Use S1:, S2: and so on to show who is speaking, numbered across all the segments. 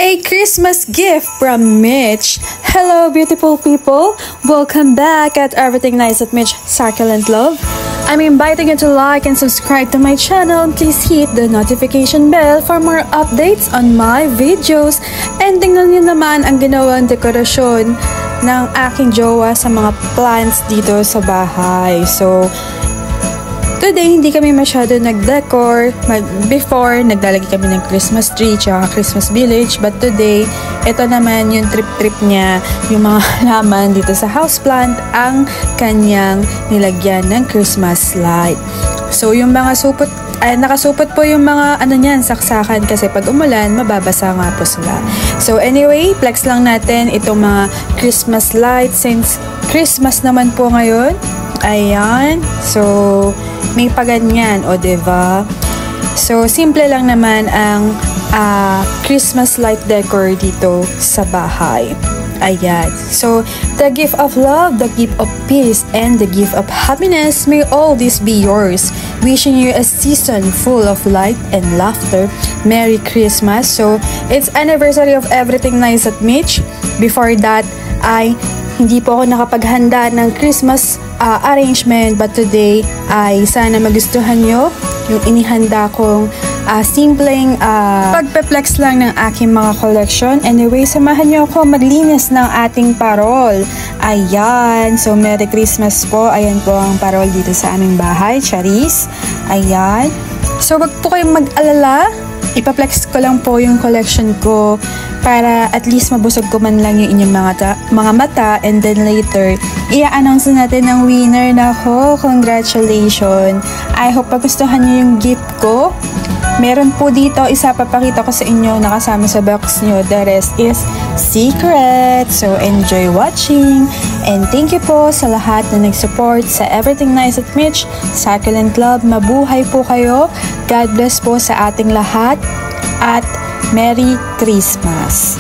S1: A Christmas gift from Mitch. Hello beautiful people, welcome back at Everything Nice at Mitch Succulent Love. I'm inviting you to like and subscribe to my channel and please hit the notification bell for more updates on my videos. And tingnan nyo naman ang ginawang dekorasyon ng aking jowa sa mga plants dito sa bahay. So, today, hindi kami masyado nag-decor. Before, naglalagay kami ng Christmas tree tsaka Christmas village. But today, ito naman yung trip-trip niya, yung mga halaman dito sa houseplant, ang kanyang nilagyan ng Christmas light. So, yung mga supot, nakasupot po yung mga niyan, saksakan kasi pag umulan, mababasa nga po sila. So, anyway, flex lang natin itong mga Christmas light since Christmas naman po ngayon. Ayan. So, may paganyan, o diba? So, simple lang naman ang Christmas light decor dito sa bahay. Ayan. So, the gift of love, the gift of peace, and the gift of happiness, may all this be yours. Wishing you a season full of light and laughter. Merry Christmas. So, it's anniversary of Everything Nice at Mitch. Before that, hindi po ako nakapaghanda ng Christmas arrangement, but today ay sana magustuhan nyo yung inihanda kong simpleng pagpe-flex lang ng aking mga collection. Anyway, samahan nyo ako maglinis ng ating parol. Ayan, so Merry Christmas po. Ayan po ang parol dito sa aming bahay, charis. Ayan, so wag po kayong mag-alala, ipa-flex ko lang po yung collection ko para at least mabusog ko man lang yung inyong mga mata, and then later i-announce natin ang winner. Nako, congratulations! I hope pagustuhan nyo yung gift ko. Meron po dito, isa papakita ko sa inyo nakasama sa box nyo. The rest is secret. So enjoy watching, and thank you po sa lahat na nag-support sa Everything Nice at Mitch Succulent Love. Mabuhay po kayo. God bless po sa ating lahat at Merry Christmas!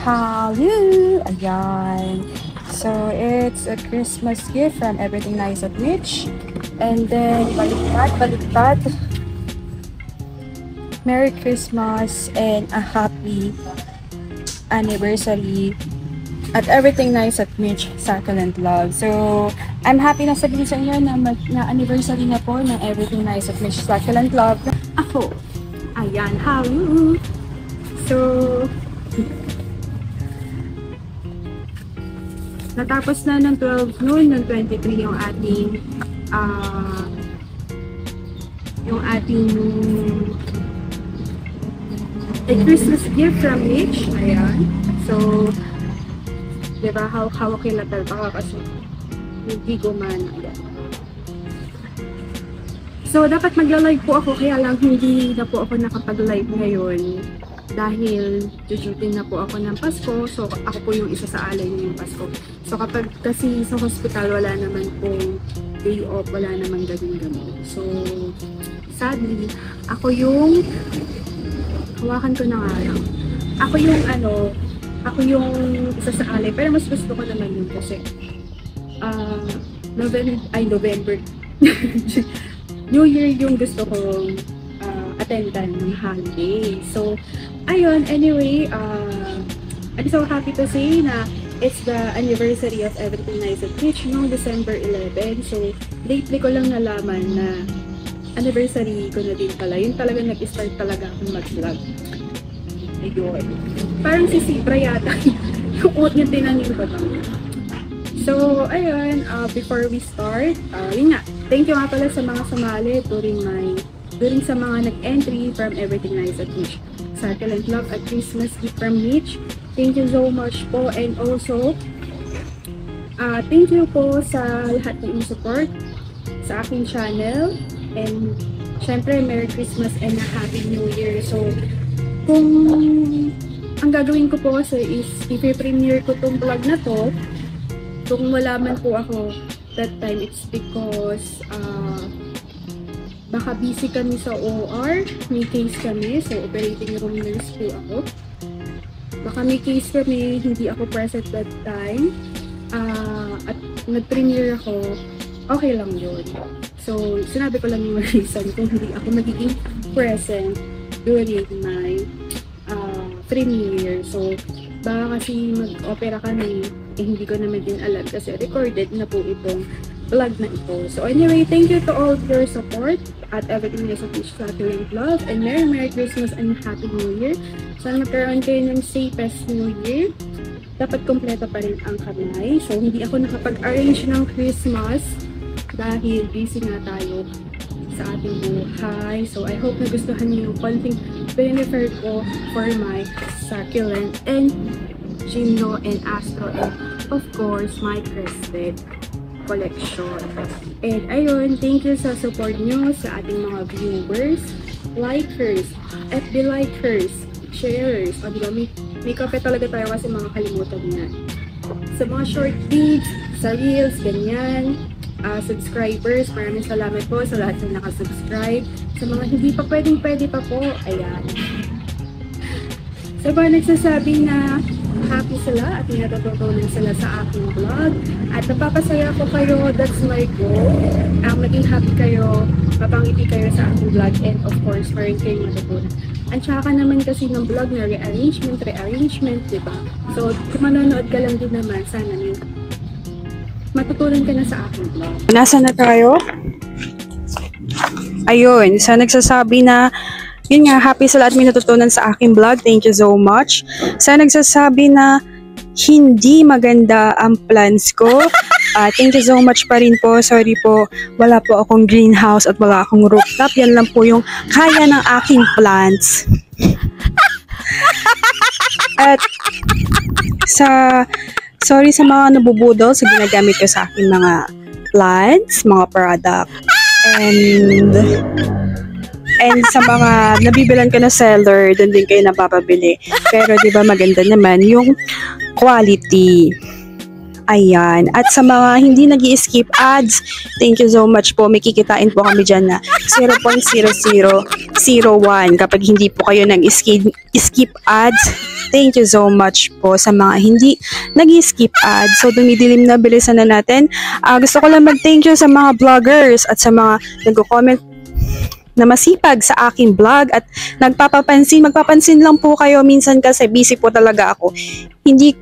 S1: Hello! Ayan. So, it's a Christmas gift from Everything Nice at Mitch. And then, baliktad. Merry Christmas and a happy anniversary at Everything Nice at Mitch, Succulent Love. So, I'm happy na sabihin sa inyo na anniversary na po ng Everything Nice at Mitch, Succulent Love. Ako. Ayan, hello! So, natapos na ng 12 noon, ng 23 yung ating a Christmas gift from Mitch. Ayan. So, diba, hawak yung latal pa kasi hindi gumana. Ayan. So, dapat magla-live po ako, kaya lang hindi na po ako nakapag-live ngayon dahil jujutin na po ako ng Pasko. So, ako po yung isa sa alay ng Pasko. So, kapag kasi sa hospital, wala naman pong day off, wala naman ganun-ganun. So, sadly, ako yung hawakan ko na nga lang. Ako yung isa sa alay. Pero mas gusto ko naman yun kasi November. New Year yung gusto kong attendan ng holiday. So, ayun, anyway, I'm so happy to say na it's the anniversary of Everything Nice at Mitch noong December 11. So, lately ko lang nalaman na anniversary ko na din pala. Yun talaga nag-start talaga akong mag-vlog. Ayun. Parang si Sibra yata. Yung oat niya tinanin ko lang. So, ayun. Before we start, yun nga. Thank you nga pala sa mga sumali during sa mga nag-entry from Everything Nice at Mitch, Succulent Love at Christmas gift from Mitch. Thank you so much po. And also, thank you po sa lahat ng support sa aking channel. And syempre, Merry Christmas and a Happy New Year. So, kung ang gagawin ko po kasi is i-premiere ko tong vlog na to, kung wala man po ako that time, it's because baka busy kami sa OR, may case kami, so operating room nurse po ako. Baka may case kami, hindi ako present that time, at nag-premiere ako, okay lang yun. So, sinabi ko lang yung reason kung hindi ako magiging present during my premiere. So, baka kasi mag-opera kami, hindi ko naman din alam kasi recorded na po itong vlog na ito. So, anyway, thank you to all of your support at Everything Nice at Mitch, Succulent Love, and Merry Christmas and Happy New Year. Sana magkaroon kayo ng safest New Year. Dapat kompleto pa rin ang kamay. So, hindi ako nakapag-arrange ng Christmas dahil busy nga tayo sa ating buhay. So, I hope nagustuhan niyo yung konting benefit ko for my succulent and Gymno and Astro and of course, my crested collection. And ayun, thank you sa support nyo sa ating mga viewers, likers, FB likers, sharers. O diba, may kape talaga tayo kasi mga kalimutan niya. Sa mga short feeds, sa reels, ganyan. Subscribers, maraming salamat po sa lahat na nakasubscribe. Sa mga hindi pa pwede pa po, ayan. Sa mga nagsasabi na happy sila at natututunan sila sa aking vlog at napapasaya ko kayo, that's my goal. Maging happy kayo, mapangiti kayo sa aking vlog, and of course, maraming kayong matutunan. Ang tsaka naman kasi ng vlog na rearrangement, diba? So, kung manonood ka lang din naman, sana matutunan ka na sa aking vlog. Nasaan na tayo? Ayun, sa nagsasabi na yun nga, happy sa lahat may natutunan sa aking vlog. Thank you so much. Sa nagsasabi na hindi maganda ang plans ko. Thank you so much pa rin po. Sorry po, wala po akong greenhouse at wala akong rooftop. Yan lang po yung kaya ng aking plants. At sorry sa mga nabubudol sa ginagamit ko sa aking mga plants, mga product. And sa mga nabibilan ko na seller, doon din kayo napapabili. Pero di ba maganda naman yung quality.
S2: Ayan. At sa mga hindi nag-i-skip ads, thank you so much po. May kikitain po kami dyan na 0.0001 kapag hindi po kayo nag-skip ads. Thank you so much po sa mga hindi nag-skip ads. So, dumidilim na, bilisan na natin. Gusto ko lang mag-thank you sa mga vloggers at sa mga nag-comment na masipag sa aking vlog at magpapansin lang po kayo minsan kasi busy po talaga ako.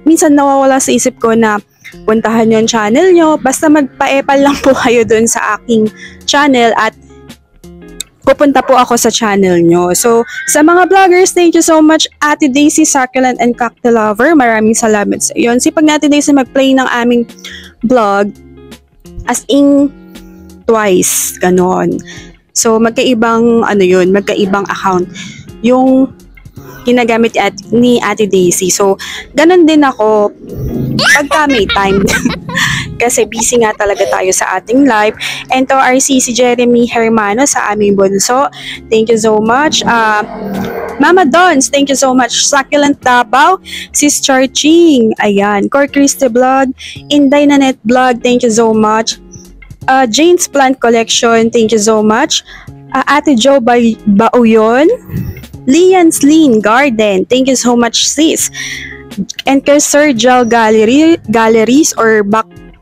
S2: Minsan nawawala sa isip ko na puntahan yung channel nyo, basta magpa-epal lang po kayo dun sa aking channel at pupunta po ako sa channel nyo. So, sa mga vloggers, thank you so much, Ate Daisy, Succulent, and Cocktail Lover. Maraming salamat sa iyo. Sipag na Ate Daisy mag-play ng aming vlog as in twice, ganon. So, magkaibang account yung ginagamit ni Ate Daisy. So, ganun din ako pagka may time. Kasi busy nga talaga tayo sa ating live. And to RC, si Jeremy Hermano sa aming bunso. Thank you so much. Mama Dons, thank you so much. Succulent Davao, Sis Charching, ayan. Cor Christy Vlog, Inday Nanet Vlog, thank you so much. Jane's Plant Collection, thank you so much. Ate Jo Bauyon, Lian's Lean Garden, thank you so much, sis. And kay Sir Jal Galleries or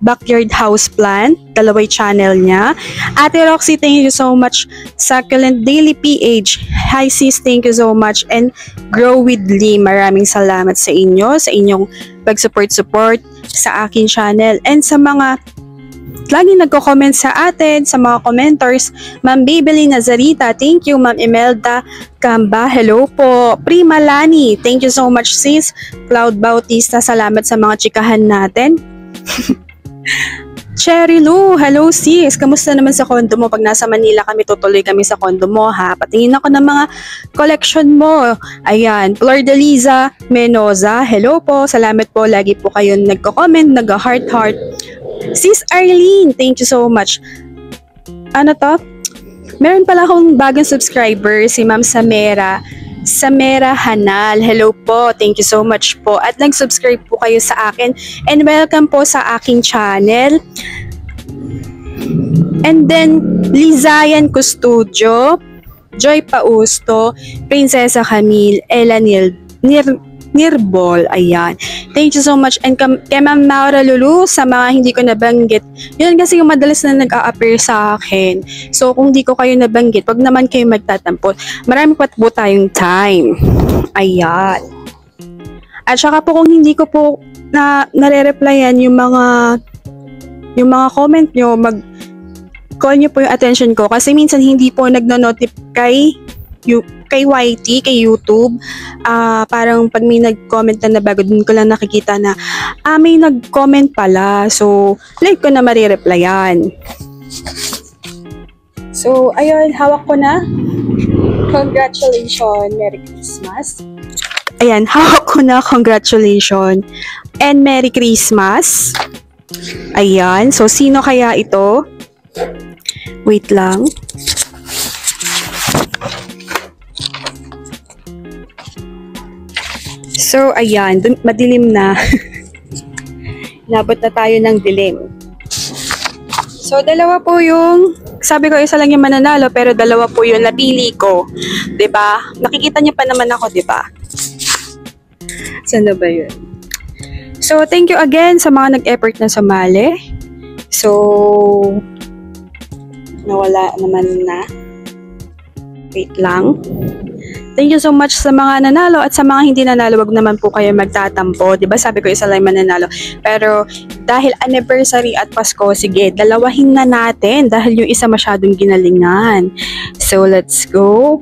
S2: Backyard House Plant, dalaway channel niya. Ate Roxy, thank you so much. Succulent Daily PH, hi sis, thank you so much. And Grow with Lee, maraming salamat sa inyo, sa inyong pag-support sa akin channel. And sa mga lagi nagko-comment sa atin, sa mga commenters, Ma'am Babely Nazarita, thank you. Ma'am Imelda Kamba, hello po. Prima Lani, thank you so much sis. Cloud Bautista, salamat sa mga chikahan natin. Cherry Lou, hello sis. Kamusta naman sa condo mo? Pag nasa Manila kami, tutuloy kami sa condo mo ha. Patingin ako ng mga collection mo. Ayan, Flor de Liza Menoza, hello po. Salamat po. Lagi po kayo nagko-comment, nag-heart. Sis Arlene, thank you so much. Ano to? Meron pala akong bagong subscriber, si Ma'am Samera Hanal. Hello po, thank you so much po. At nag-subscribe po kayo sa akin. And welcome po sa aking channel. And then, Lizayan Custodio, Joy Pausto, Prinsesa Camille, Ella Nirbol, ayan. Thank you so much. And kay Ma'am Maura Lulu, sa mga hindi ko nabanggit, yun kasi yung madalas na nag-a-appear sa akin. So, kung hindi ko kayo nabanggit, wag naman kayo magtatampot. Marami pa po tayong time. Ayan. At saka po kung hindi ko po nare-replyan yung mga comment nyo, call nyo po yung attention ko. Kasi minsan hindi po nagno-notify kay YT, kay YouTube. Parang pag may nag-comment na bago, dun ko lang nakikita na may nag-comment pala. So, like ko na marireplyan. So, ayun, hawak ko na. Congratulations, Merry Christmas. Ayan, hawak ko na, congratulations. And Merry Christmas. Ayan, so sino kaya ito? Wait lang. So, ayan, madilim na. Nabot na tayo ng dilim. So, dalawa po yung, sabi ko isa lang yung mananalo, pero dalawa po yung napili ko. 'Di ba? Nakikita niyo pa naman ako, 'di ba? Saan na ba yun? So, thank you again sa mga nag-effort na sumali. So, nawala naman na. Wait lang. Thank you so much sa mga nanalo at sa mga hindi nanalo, wag naman po kayo magtatampo. 'Di ba? Sabi ko isa lang mananalo. Pero dahil anniversary at Pasko, sige, dalawahin na natin dahil yung isa masyadong ginalingan. So, let's go.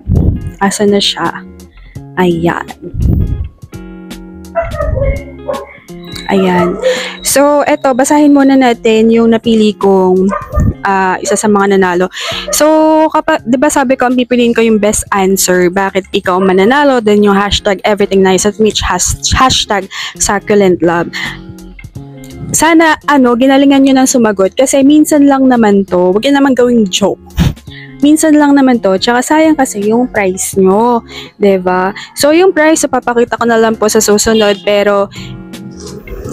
S2: Asa na siya? Ayan. Ayan. So, eto, basahin muna natin yung napili kong isa sa mga nanalo. So, kapag, di ba sabi ko, ang pipiliin ko yung best answer. Bakit ikaw mananalo? Then yung hashtag everything nice at Mitch, hashtag succulent love. Sana, ginalingan nyo ng sumagot. Kasi minsan lang naman to, huwag yun naman gawing joke. Minsan lang naman to, tsaka sayang kasi yung price nyo. Diba? So, yung price, papakita ko na lang po sa susunod. Pero,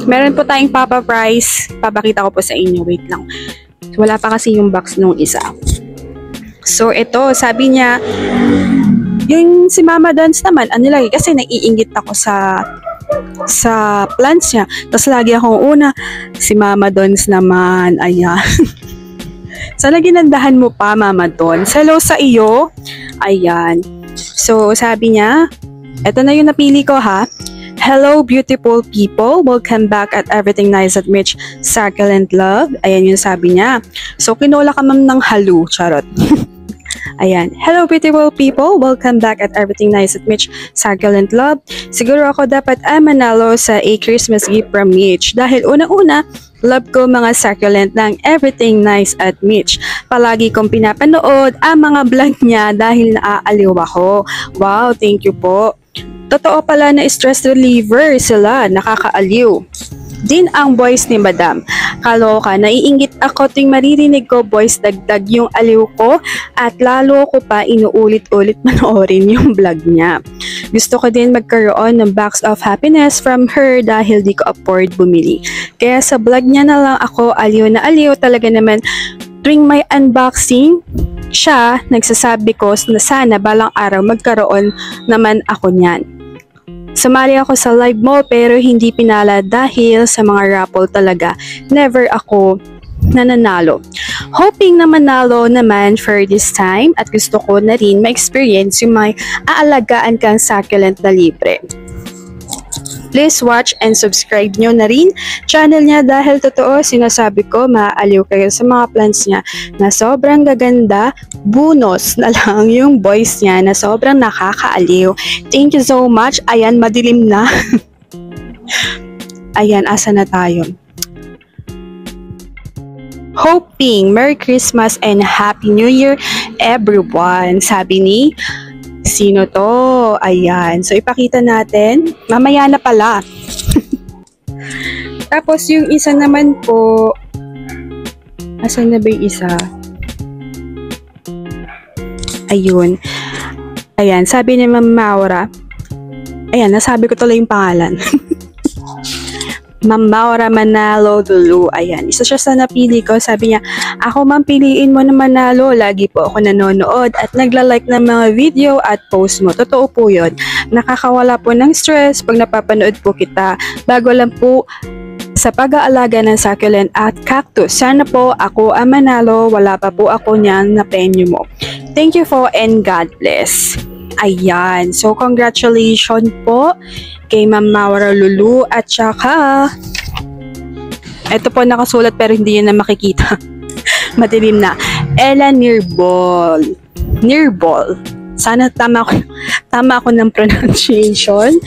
S2: meron po tayong Papa Prize. Papakita ko po sa inyo. Wait lang. Wala pa kasi yung box nung isa. So, ito, sabi niya, yung si Mama Dance naman, ano lagi, kasi naiinggit ako sa plants niya. Tapos lagi akong una, si Mama Dance naman, ayan. Sana ginandahan mo pa, Mama Dance. Hello sa iyo. Ayan. So, sabi niya, ito na yung napili ko ha. Hello, beautiful people. Welcome back at Everything Nice at Mitch, Succulent Love. Ayan yung sabi niya. So, kinula ka ma'am ng halu. Charot. Ayan. Hello, beautiful people. Welcome back at Everything Nice at Mitch, Succulent Love. Siguro ako dapat ay manalo sa a Christmas gift from Mitch. Dahil unang-una, love ko mga succulent ng Everything Nice at Mitch. Palagi kong pinapanood ang mga vlog niya dahil naaaliw ako. Wow, thank you po. Totoo pala na stress reliever sila, nakakaaliw. Din ang voice ni Madam. Kaloka, naiinggit ako ting maririnig ko voice dagdag yung aliw ko at lalo ko pa inuulit-ulit manoorin yung vlog niya. Gusto ko din magkaroon ng box of happiness from her dahil di ko afford bumili. Kaya sa vlog niya na lang ako aliw na aliw talaga naman. Tuwing may unboxing, siya nagsasabi ko na sana balang araw magkaroon naman ako niyan. Sumali ako sa live mo pero hindi pinala dahil sa mga raffle talaga. Never ako nananalo. Hoping na manalo naman for this time at gusto ko na rin ma-experience yung may aalagaan kang succulent na libre. Please watch and subscribe nyo na rin channel niya dahil totoo sinasabi ko maaaliw kayo sa mga plants niya na sobrang gaganda. Bonus na lang yung voice niya na sobrang nakakaaliw. Thank you so much. Ayan, madilim na. Ayan, asa na tayo? Hoping Merry Christmas and Happy New Year everyone. Sabi ni sino to? Ayan. So, ipakita natin. Mamaya na pala. Tapos, yung isa naman po, asan na ba yung isa? Ayun. Ayan. Sabi ni Ma'am Maura. Ayan. Nasabi ko tuloy yung pangalan. Ma'am Maura Manalo Dulu. Ayan. Isa siya sa napili ko. Sabi niya, ako ma'am, piliin mo na Manalo. Lagi po ako nanonood at nagla-like ng mga video at post mo. Totoo po yun. Nakakawala po ng stress pag napapanood po kita. Bago lang po sa pag-aalaga ng succulent at cactus. Sana po ako ang manalo. Wala pa po ako niyan na penyo mo. Thank you po and God bless. Ayan. So, congratulations po kay Ma'am Maura Lulu at saka ito po nakasulat pero hindi yun na makikita. Madilim na. Ella Nirbol. Nirbol. Sana tama ako ng pronunciation.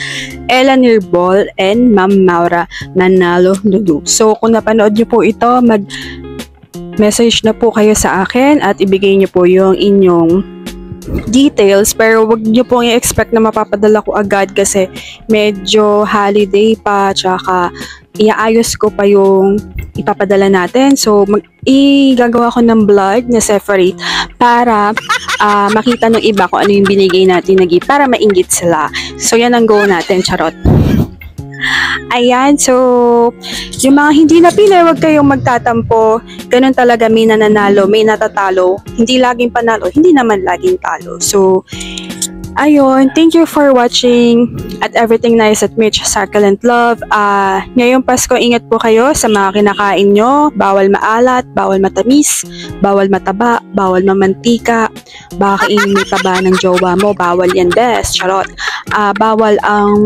S2: Ella Nirbol and Ma'am Maura Manalo Lulu. So, kung napanood niyo po ito, mag-message na po kayo sa akin at ibigay niyo po yung inyong details, pero wag niyo pong i-expect na mapapadala ko agad kasi medyo holiday pa, tsaka iaayos ko pa yung ipapadala natin. So, igagawa ko ng vlog na separate para makita ng iba kung ano yung binigay natin na gift para mainggit sila. So, yan ang goal natin, charot. Ayan, so, yung mga hindi napili, huwag kayong magtatampo. Ganun talaga, may nananalo, may natatalo. Hindi laging panalo, hindi naman laging talo. So, ayun, thank you for watching at Everything Nice at Mitch, Succulent Love. Ngayong Pasko, ingat po kayo sa mga kinakain nyo. Bawal maalat, bawal matamis, bawal mataba, bawal mamantika. Baka kainin mo taba ng jowa mo, bawal yan, best. Charot. Bawal ang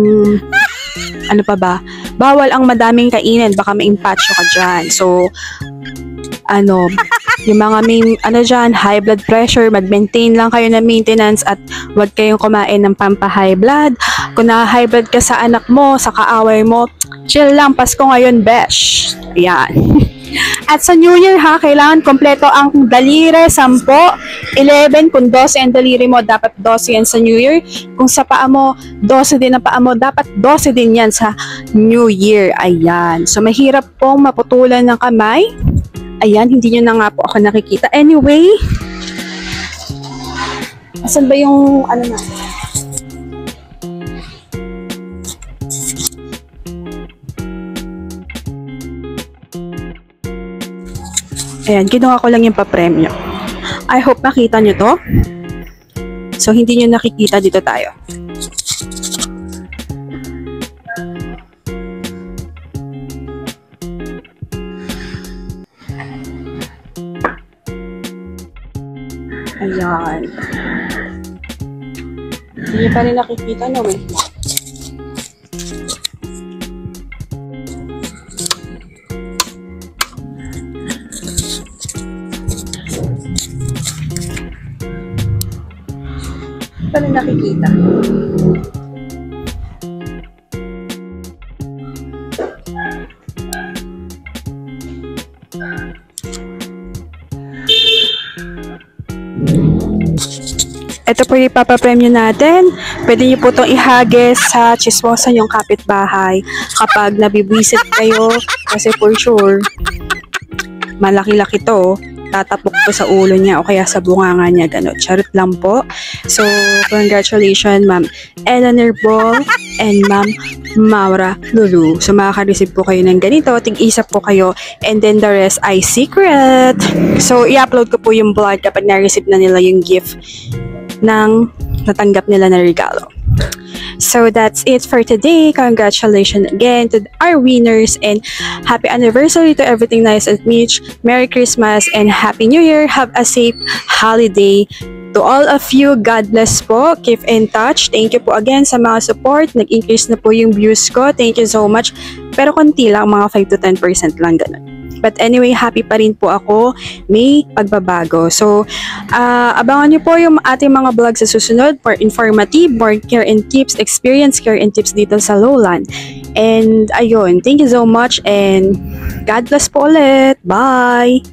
S2: ano pa ba? Bawal ang madaming kainin, baka ma-impatcho ka dyan. So, yung mga may, dyan, high blood pressure, mag-maintain lang kayo ng maintenance at huwag kayong kumain ng pampa-high blood. Kung na-high blood ka sa anak mo, sa kaaway mo, chill lang, Pasko ngayon, besh. Yan. At sa New Year ha, kailangan kompleto ang daliri, 10, 11, kung 12 ang daliri mo, dapat 12 yan sa New Year. Kung sa paa mo, 12 din ang paa mo, dapat 12 din yan sa New Year. Ayan. So, mahirap pong maputulan ng kamay. Ayan, hindi nyo na nga po ako nakikita. Anyway, asan ba yung, na? Ayan, ginawa ko lang yung papremyo. I hope makita nyo to. So, hindi nyo nakikita, dito tayo. Ayan. Hindi pa rin nakikita, no? Wait lang. Pa rin nakikita. Ito po yung ipapapremyo natin. Pwede niyo po itong ihagis sa chismosa yung kapitbahay kapag nabibwisit kayo kasi for sure malaki-laki to. Tatapok to sa ulo niya o kaya sa bunganga niya, gano'n. Charot lang po. So, congratulations, Ma'am Eleanor Ball and Ma'am Maura Lulu. So, makaka-receive po kayo ng ganito. Tig-isa po kayo. And then the rest ay secret. So, i-upload ko po yung vlog kapag na-receive na nila yung gift ng natanggap nila na regalo. So that's it for today. Congratulations again to our winners and happy anniversary to Everything Nice at Mitch. Merry Christmas and Happy New Year. Have a safe holiday. To all of you, God bless po. Keep in touch. Thank you po again sa mga support. Nag-increase na po yung views ko. Thank you so much. Pero konti lang, mga 5 to 10% lang ganun. But anyway, happy pa rin po ako. May pagbabago. So, abangan nyo po yung ating mga vlog sa susunod for informative, more care and tips, experience care and tips dito sa Lowland. And ayun, thank you so much and God bless po ulit. Bye!